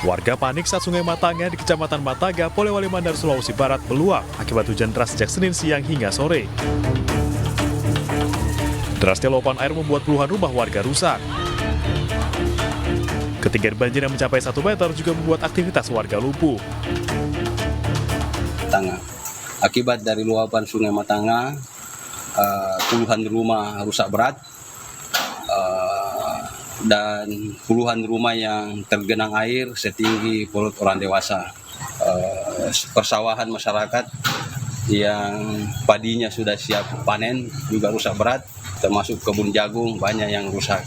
Warga panik saat Sungai Matanga di Kecamatan Mataga, Polewali Mandar, Sulawesi Barat meluap akibat hujan deras sejak Senin siang hingga sore. Derasnya luapan air membuat puluhan rumah warga rusak. Ketinggian banjir yang mencapai 1 meter juga membuat aktivitas warga lumpuh. Akibat dari luapan Sungai Matanga, puluhan rumah rusak berat, dan puluhan rumah yang tergenang air setinggi perut orang dewasa. Persawahan masyarakat yang padinya sudah siap panen juga rusak berat, termasuk kebun jagung banyak yang rusak.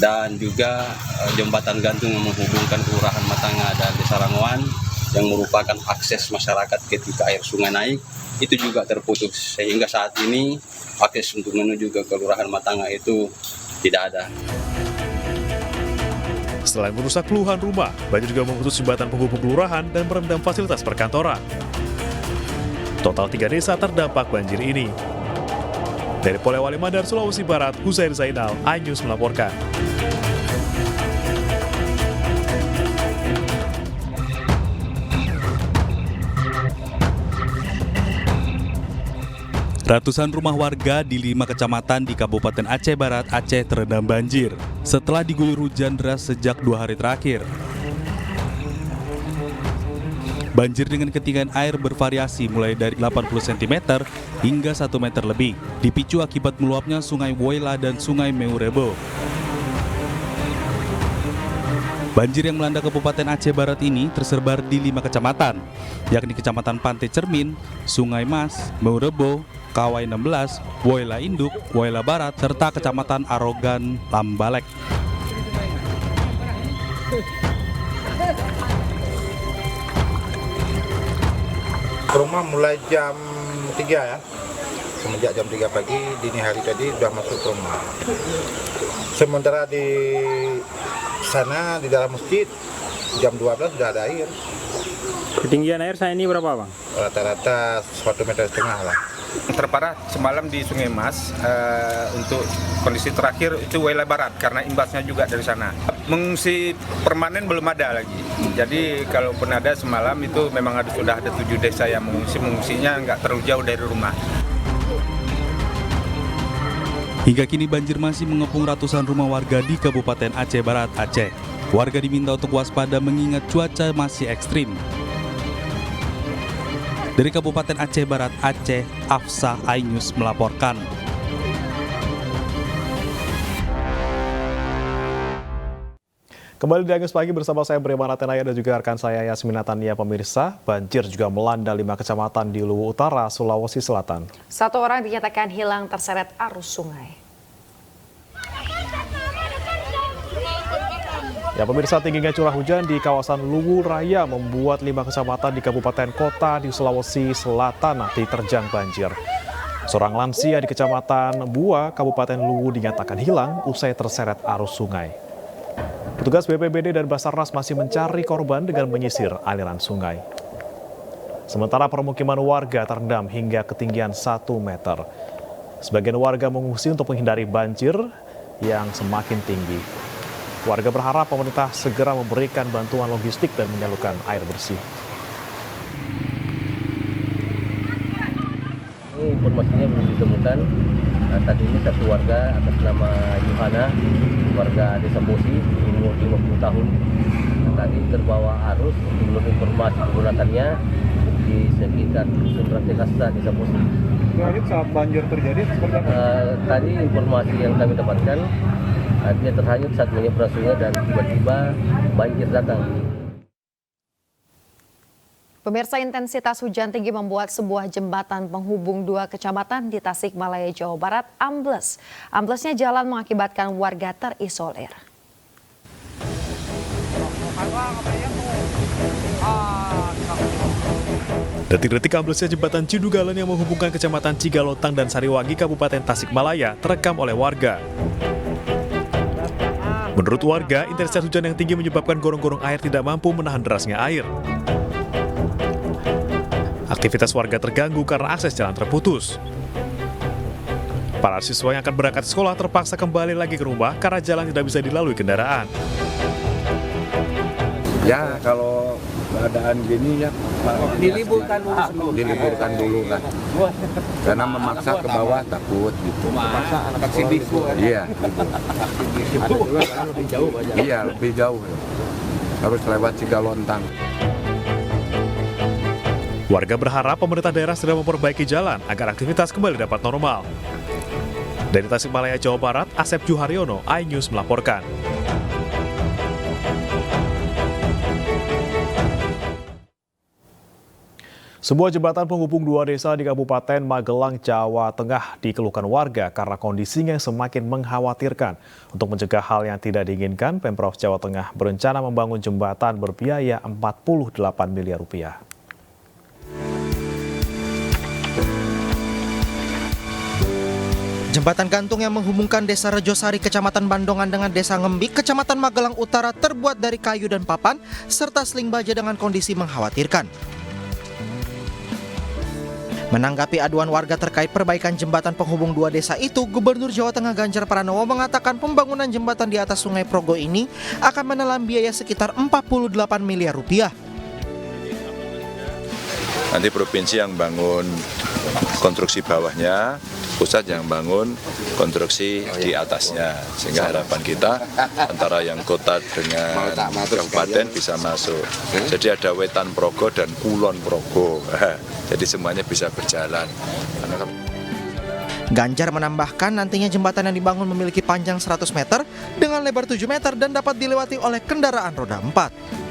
Dan juga jembatan gantung yang menghubungkan Kelurahan Matanga dan Desa Ranguan yang merupakan akses masyarakat ketika air sungai naik, itu juga terputus. Sehingga saat ini akses untuk menuju ke Kelurahan Matanga itu tidak ada. Selain merusak puluhan rumah, banjir juga memutus jembatan penghubung kelurahan dan merendam fasilitas perkantoran. Total 3 desa terdampak banjir ini. Dari Polewali Mandar, Sulawesi Barat, Huzair Zainal, iNews melaporkan. Ratusan rumah warga di 5 kecamatan di Kabupaten Aceh Barat, Aceh terendam banjir setelah diguyur hujan deras sejak 2 hari terakhir. Banjir dengan ketinggian air bervariasi mulai dari 80 cm hingga 1 meter lebih, dipicu akibat meluapnya Sungai Woyla dan Sungai Meurebo. Banjir yang melanda Kabupaten Aceh Barat ini tersebar di 5 kecamatan, yakni Kecamatan Pantai Cermin, Sungai Mas, Meurebo, Kawai 16, Woyla Induk, Woyla Barat, serta Kecamatan Arogan, Lambalek. Rumah mulai jam 3 ya, semenjak jam 3 pagi, dini hari tadi sudah masuk ke rumah. Sementara di sana, di dalam masjid, jam 12 sudah ada air. Ketinggian air saat ini berapa, Bang? Rata-rata 1,5 meter lah. Terparah semalam di Sungai Mas, untuk kondisi terakhir itu Woyla Barat karena imbasnya juga dari sana. Mengungsi permanen belum ada lagi. Jadi kalaupun ada semalam itu memang sudah ada 7 desa yang mengungsinya nggak terlalu jauh dari rumah. Hingga kini banjir masih mengepung ratusan rumah warga di Kabupaten Aceh Barat, Aceh. Warga diminta untuk waspada mengingat cuaca masih ekstrim. Dari Kabupaten Aceh Barat, Aceh, Afsa iNews melaporkan. Kembali di iNews Pagi bersama saya Breman Atenaya dan juga rekan saya Yasmin Natania. Pemirsa, banjir juga melanda 5 kecamatan di Luwu Utara, Sulawesi Selatan. 1 orang dinyatakan hilang terseret arus sungai. Ya pemirsa, tingginya curah hujan di kawasan Luwu Raya membuat 5 kecamatan di kabupaten kota di Sulawesi Selatan diterjang banjir. Seorang lansia di Kecamatan Bua, Kabupaten Luwu dinyatakan hilang usai terseret arus sungai. Petugas BPBD dan Basarnas masih mencari korban dengan menyisir aliran sungai. Sementara permukiman warga terendam hingga ketinggian 1 meter. Sebagian warga mengungsi untuk menghindari banjir yang semakin tinggi. Warga berharap pemerintah segera memberikan bantuan logistik dan menyalurkan air bersih. Ini informasinya belum ditemukan. Tadi ini satu warga atas nama Yohana, warga Desa Bosi, umur 50 tahun. Tadi terbawa arus, belum informasi keberadaannya di sekitar Dusun Rantai Kasta, Desa Bosi. Tadi saat banjir terjadi seperti apa? Tadi informasi yang kami dapatkan, dia terhanyut saat menyeberang sungai dan tiba-tiba banjir datang. Pemirsa, intensitas hujan tinggi membuat sebuah jembatan penghubung 2 kecamatan di Tasikmalaya, Jawa Barat ambles. Amblesnya jalan mengakibatkan warga terisolir. Detik-detik amblesnya jembatan Cidugalan yang menghubungkan Kecamatan Cigalotang dan Sariwangi, Kabupaten Tasikmalaya, terekam oleh warga. Menurut warga, intensitas hujan yang tinggi menyebabkan gorong-gorong air tidak mampu menahan derasnya air. Aktivitas warga terganggu karena akses jalan terputus. Para siswa yang akan berangkat sekolah terpaksa kembali lagi ke rumah karena jalan tidak bisa dilalui kendaraan. Ya kalau keadaan gini ya diliburkan dulu lah. Karena memaksa ke bawah takut gitu. Memaksa anak sekolah. Iya. Lebih jauh aja. Iya, lebih jauh. Harus lewat Cigalontang. Warga berharap pemerintah daerah segera memperbaiki jalan agar aktivitas kembali dapat normal. Dari Tasikmalaya, Jawa Barat, Asep Juharyono, iNews melaporkan. Sebuah jembatan penghubung dua desa di Kabupaten Magelang, Jawa Tengah dikeluhkan warga karena kondisinya yang semakin mengkhawatirkan. Untuk mencegah hal yang tidak diinginkan, Pemprov Jawa Tengah berencana membangun jembatan berbiaya 48 miliar rupiah. Jembatan gantung yang menghubungkan Desa Rejosari, Kecamatan Bandongan dengan Desa Ngembik, Kecamatan Magelang Utara terbuat dari kayu dan papan, serta seling baja dengan kondisi mengkhawatirkan. Menanggapi aduan warga terkait perbaikan jembatan penghubung dua desa itu, Gubernur Jawa Tengah Ganjar Pranowo mengatakan pembangunan jembatan di atas Sungai Progo ini akan menelan biaya sekitar 48 miliar rupiah. Nanti provinsi yang bangun konstruksi bawahnya, pusat yang bangun konstruksi di atasnya, sehingga harapan kita antara yang kota dengan kabupaten bisa masuk. Jadi ada Wetan Progo dan Kulon Progo, jadi semuanya bisa berjalan. Ganjar menambahkan nantinya jembatan yang dibangun memiliki panjang 100 meter dengan lebar 7 meter dan dapat dilewati oleh kendaraan roda 4.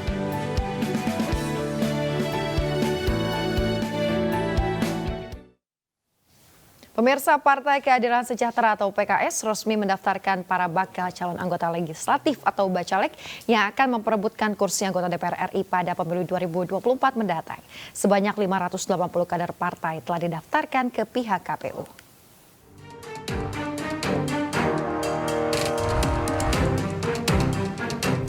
Pemirsa, Partai Keadilan Sejahtera atau PKS resmi mendaftarkan para bakal calon anggota legislatif atau bacalek yang akan memperebutkan kursi anggota DPR RI pada pemilu 2024 mendatang. Sebanyak 580 kader partai telah didaftarkan ke pihak KPU.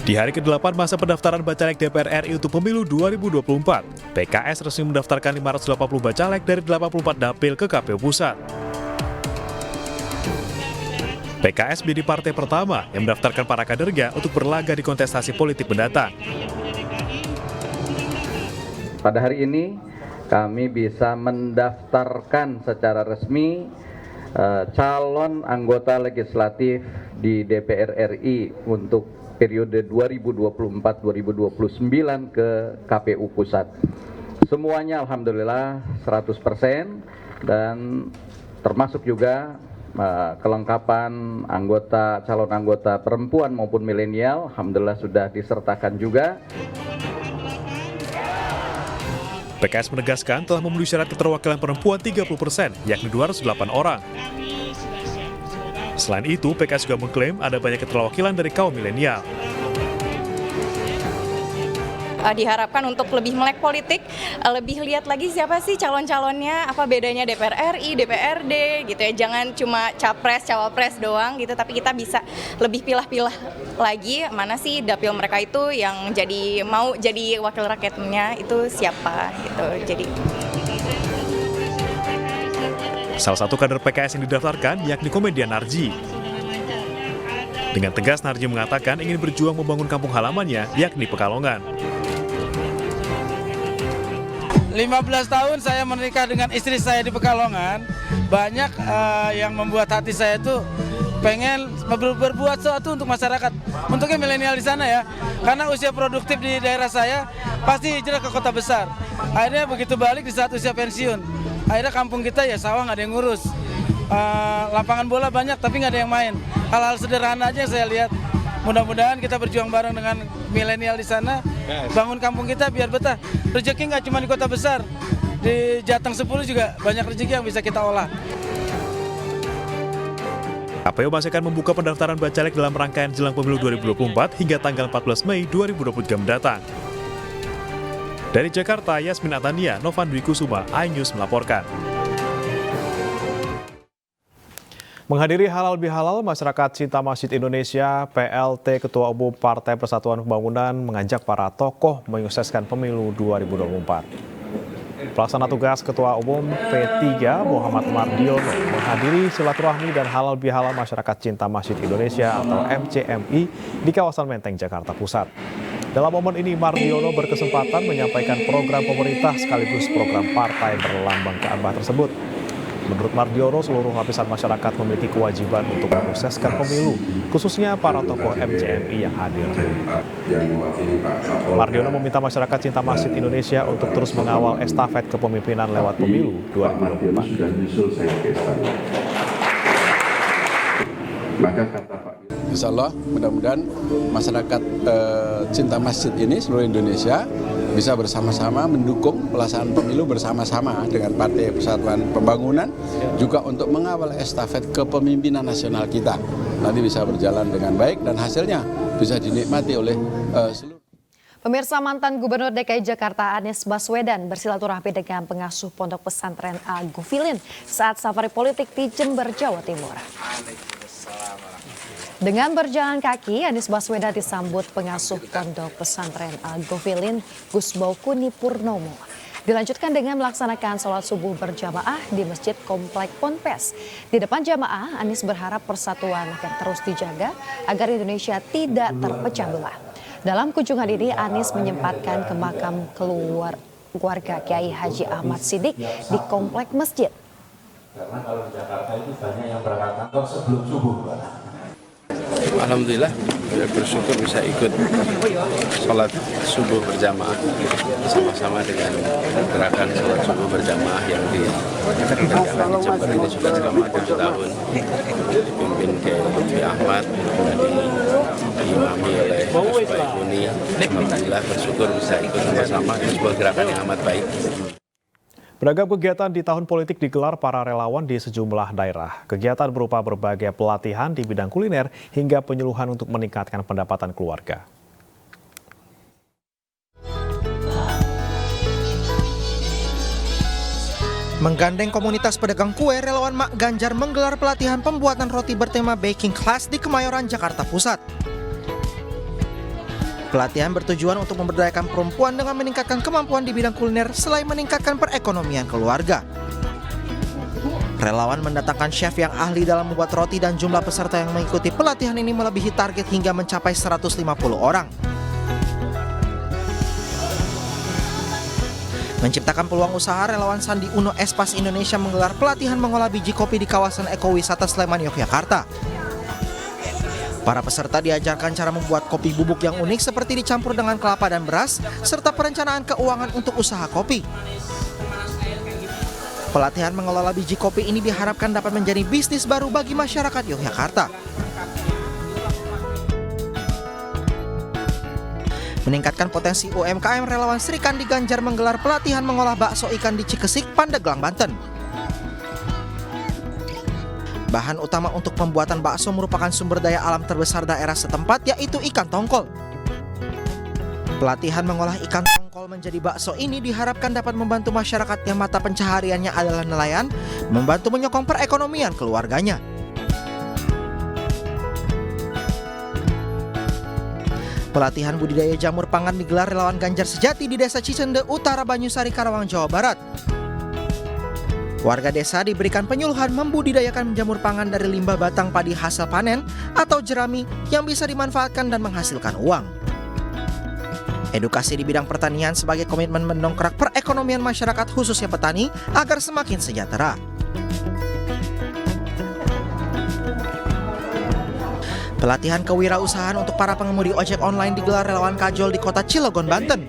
Di hari ke-8 masa pendaftaran bacalek DPR RI untuk pemilu 2024, PKS resmi mendaftarkan 580 bacalek dari 84 dapil ke KPU Pusat. PKS menjadi partai pertama yang mendaftarkan para kadernya untuk berlaga di kontestasi politik mendatang. Pada hari ini kami bisa mendaftarkan secara resmi calon anggota legislatif di DPR RI untuk periode 2024-2029 ke KPU Pusat. Semuanya alhamdulillah 100% dan termasuk juga kelengkapan calon anggota perempuan maupun milenial, alhamdulillah sudah disertakan juga. PKS menegaskan telah memenuhi syarat keterwakilan perempuan 30%, yakni 208 orang. Selain itu, PKS juga mengklaim ada banyak keterwakilan dari kaum milenial. Diharapkan untuk lebih melek politik, lebih lihat lagi siapa sih calon-calonnya, apa bedanya DPR RI, DPRD gitu ya. Jangan cuma capres, cawapres doang gitu, tapi kita bisa lebih pilah-pilah lagi mana sih dapil mereka itu yang mau jadi wakil rakyatnya itu siapa gitu. Jadi salah satu kader PKS yang didaftarkan yakni komedian Narji. Dengan tegas Narji mengatakan ingin berjuang membangun kampung halamannya yakni Pekalongan. 15 tahun saya menikah dengan istri saya di Pekalongan. Banyak yang membuat hati saya itu pengen berbuat sesuatu untuk masyarakat, untuknya milenial di sana ya. Karena usia produktif di daerah saya pasti hijrah ke kota besar. Akhirnya begitu balik di saat usia pensiun. Akhirnya kampung kita ya sawah nggak ada yang ngurus. Lapangan bola banyak tapi nggak ada yang main. Hal-hal sederhana aja yang saya lihat. Mudah-mudahan kita berjuang bareng dengan milenial di sana, bangun kampung kita biar betah. Rezeki nggak cuma di kota besar, di Jateng 10 juga banyak rezeki yang bisa kita olah. KPU masih akan membuka pendaftaran bacalek dalam rangkaian jelang pemilu 2024 hingga tanggal 14 Mei 2023 mendatang. Dari Jakarta, Yasmin Atania, Novan Dwi Kusuma, iNews melaporkan. Menghadiri Halal Bihalal, Masyarakat Cinta Masjid Indonesia, PLT Ketua Umum Partai Persatuan Pembangunan mengajak para tokoh menyukseskan pemilu 2024. Pelaksana tugas Ketua Umum P3 Muhammad Mardiono menghadiri silaturahmi dan Halal Bihalal Masyarakat Cinta Masjid Indonesia atau MCMI di kawasan Menteng, Jakarta Pusat. Dalam momen ini, Mardiono berkesempatan menyampaikan program pemerintah sekaligus program partai berlambang Ka'bah tersebut. Menurut Mardiono, seluruh lapisan masyarakat memiliki kewajiban untuk menyukseskan pemilu, khususnya para tokoh MJMI yang hadir. Mardiono meminta masyarakat cinta masjid Indonesia untuk terus mengawal estafet kepemimpinan lewat pemilu 2024. Insya Allah mudah-mudahan masyarakat cinta masjid ini seluruh Indonesia bisa bersama-sama mendukung pelaksanaan pemilu bersama-sama dengan Partai Persatuan Pembangunan juga untuk mengawal estafet kepemimpinan nasional kita. Nanti bisa berjalan dengan baik dan hasilnya bisa dinikmati oleh seluruh. Pemirsa, mantan Gubernur DKI Jakarta Anies Baswedan bersilaturahmi dengan pengasuh Pondok Pesantren Al-Ghufilin saat safari politik di Jember, Jawa Timur. Dengan berjalan kaki, Anies Baswedan disambut pengasuh Pondok Pesantren Al-Ghufilin Gus Baukuni Purnomo. Dilanjutkan dengan melaksanakan sholat subuh berjamaah di Masjid Komplek Ponpes. Di depan jamaah, Anies berharap persatuan akan terus dijaga agar Indonesia tidak terpecah belah. Dalam kunjungan ini, Anies menyempatkan ke makam keluarga Kiai Haji Ahmad Siddiq di Komplek Masjid. Karena kalau di Jakarta itu banyak yang berangkat kantor sebelum subuh. Alhamdulillah, saya bersyukur bisa ikut sholat subuh berjamaah sama-sama dengan gerakan sholat subuh berjamaah yang dikerjakan di Jember ini sudah selama 7 tahun, dipimpin Kiai Ahmad dan diimami oleh Gus Baukuni. Alhamdulillah bersyukur bisa ikut sama-sama, ini sebuah gerakan yang amat baik. Beragam kegiatan di tahun politik digelar para relawan di sejumlah daerah. Kegiatan berupa berbagai pelatihan di bidang kuliner hingga penyuluhan untuk meningkatkan pendapatan keluarga. Menggandeng komunitas pedagang kue, relawan Mak Ganjar menggelar pelatihan pembuatan roti bertema baking class di Kemayoran, Jakarta Pusat. Pelatihan bertujuan untuk memberdayakan perempuan dengan meningkatkan kemampuan di bidang kuliner selain meningkatkan perekonomian keluarga. Relawan mendatangkan chef yang ahli dalam membuat roti dan jumlah peserta yang mengikuti pelatihan ini melebihi target hingga mencapai 150 orang. Menciptakan peluang usaha, relawan Sandi Uno Espas Indonesia menggelar pelatihan mengolah biji kopi di kawasan ekowisata Sleman, Yogyakarta. Para peserta diajarkan cara membuat kopi bubuk yang unik seperti dicampur dengan kelapa dan beras, serta perencanaan keuangan untuk usaha kopi. Pelatihan mengelola biji kopi ini diharapkan dapat menjadi bisnis baru bagi masyarakat Yogyakarta. Meningkatkan potensi UMKM, relawan Sri Kandi Ganjar menggelar pelatihan mengolah bakso ikan di Cikesik, Pandeglang, Banten. Bahan utama untuk pembuatan bakso merupakan sumber daya alam terbesar daerah setempat, yaitu ikan tongkol. Pelatihan mengolah ikan tongkol menjadi bakso ini diharapkan dapat membantu masyarakat yang mata pencahariannya adalah nelayan, membantu menyokong perekonomian keluarganya. Pelatihan budidaya jamur pangan digelar relawan Ganjar Sejati di Desa Cisende Utara, Banyusari, Karawang, Jawa Barat. Warga desa diberikan penyuluhan membudidayakan jamur pangan dari limbah batang padi hasil panen atau jerami yang bisa dimanfaatkan dan menghasilkan uang. Edukasi di bidang pertanian sebagai komitmen mendongkrak perekonomian masyarakat khususnya petani agar semakin sejahtera. Pelatihan kewirausahaan untuk para pengemudi ojek online digelar relawan Kajol di Kota Cilegon, Banten.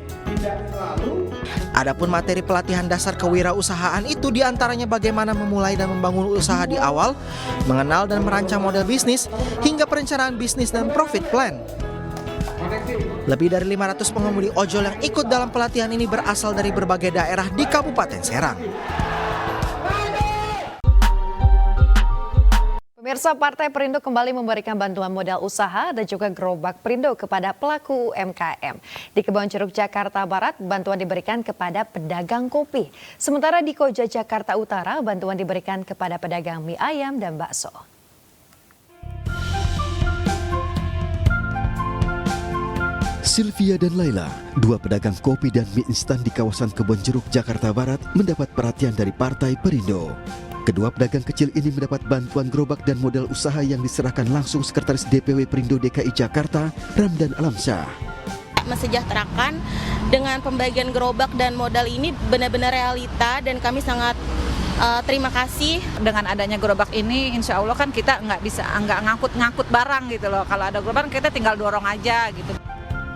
Adapun materi pelatihan dasar kewirausahaan itu diantaranya bagaimana memulai dan membangun usaha di awal, mengenal dan merancang model bisnis, hingga perencanaan bisnis dan profit plan. Lebih dari 500 pengemudi ojol yang ikut dalam pelatihan ini berasal dari berbagai daerah di Kabupaten Serang. Pemirsa, Partai Perindo kembali memberikan bantuan modal usaha dan juga gerobak Perindo kepada pelaku UMKM. Di Kebonjeruk, Jakarta Barat, bantuan diberikan kepada pedagang kopi. Sementara di Koja, Jakarta Utara, bantuan diberikan kepada pedagang mie ayam dan bakso. Sylvia dan Laila, dua pedagang kopi dan mie instan di kawasan Kebonjeruk, Jakarta Barat, mendapat perhatian dari Partai Perindo. Kedua pedagang kecil ini mendapat bantuan gerobak dan modal usaha yang diserahkan langsung Sekretaris DPW Perindo DKI Jakarta, Ramdan Alamsyah. bisa mesejahterakan. Dengan pembagian gerobak dan modal ini benar-benar realita dan kami sangat terima kasih. Dengan adanya gerobak ini, insya Allah kan kita nggak ngangkut barang gitu loh. Kalau ada gerobak kita tinggal dorong aja gitu.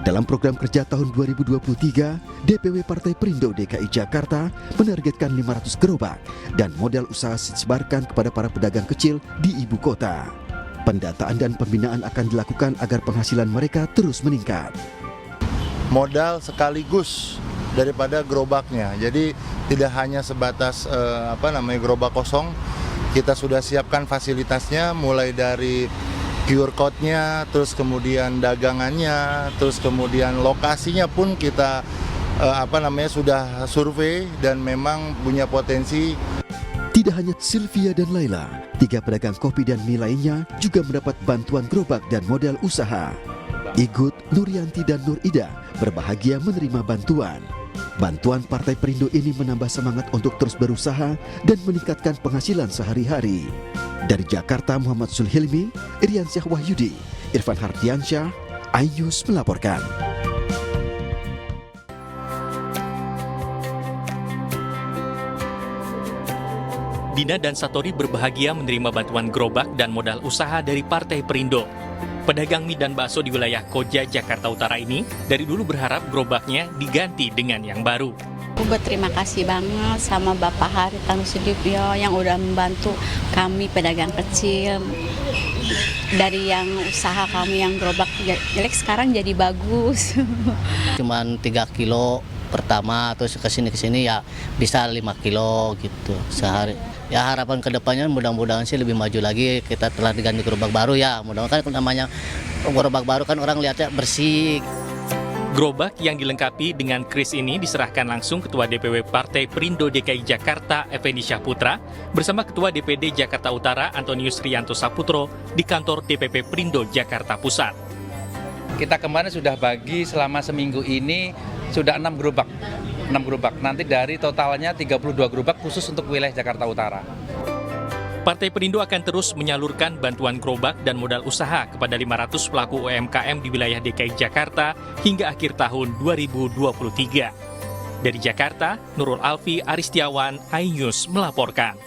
Dalam program kerja tahun 2023, DPW Partai Perindo DKI Jakarta menargetkan 500 gerobak dan modal usaha disebarkan kepada para pedagang kecil di ibu kota. Pendataan dan pembinaan akan dilakukan agar penghasilan mereka terus meningkat. Modal sekaligus daripada gerobaknya. Jadi tidak hanya sebatas gerobak kosong. Kita sudah siapkan fasilitasnya mulai dari QR code-nya, terus kemudian dagangannya, terus kemudian lokasinya pun kita sudah survei dan memang punya potensi. Tidak hanya Sylvia dan Laila, 3 pedagang kopi dan mie lainnya juga mendapat bantuan gerobak dan modal usaha. Igut, Nuryanti dan Nur Ida berbahagia menerima bantuan. Bantuan Partai Perindo ini menambah semangat untuk terus berusaha dan meningkatkan penghasilan sehari-hari. Dari Jakarta, Muhammad Sulhilmi, Iriansyah Wahyudi, Irfan Hardiansyah, iNews melaporkan. Dina dan Satori berbahagia menerima bantuan gerobak dan modal usaha dari Partai Perindo. Pedagang mie dan bakso di wilayah Koja, Jakarta Utara ini dari dulu berharap gerobaknya diganti dengan yang baru. Aku berterima kasih banget sama Bapak Haritanu Sudibyo yang udah membantu kami pedagang kecil. Dari yang usaha kami yang gerobak jelek sekarang jadi bagus. Cuman 3 kilo pertama, terus kesini ya bisa 5 kilo gitu sehari. Ya harapan kedepannya mudah-mudahan sih lebih maju lagi, kita telah diganti gerobak baru ya, mudah-mudahan kan namanya gerobak baru kan orang lihatnya bersih. Gerobak yang dilengkapi dengan kris ini diserahkan langsung Ketua DPW Partai Perindo DKI Jakarta Effendi Syahputra bersama Ketua DPD Jakarta Utara Antonius Rianto Saputro di kantor DPP Perindo Jakarta Pusat. Kita kemarin sudah bagi selama seminggu ini sudah 6 gerobak. Nanti dari totalnya 32 gerobak khusus untuk wilayah Jakarta Utara. Partai Perindo akan terus menyalurkan bantuan gerobak dan modal usaha kepada 500 pelaku UMKM di wilayah DKI Jakarta hingga akhir tahun 2023. Dari Jakarta, Nurul Alfi Aristiawan, iNews melaporkan.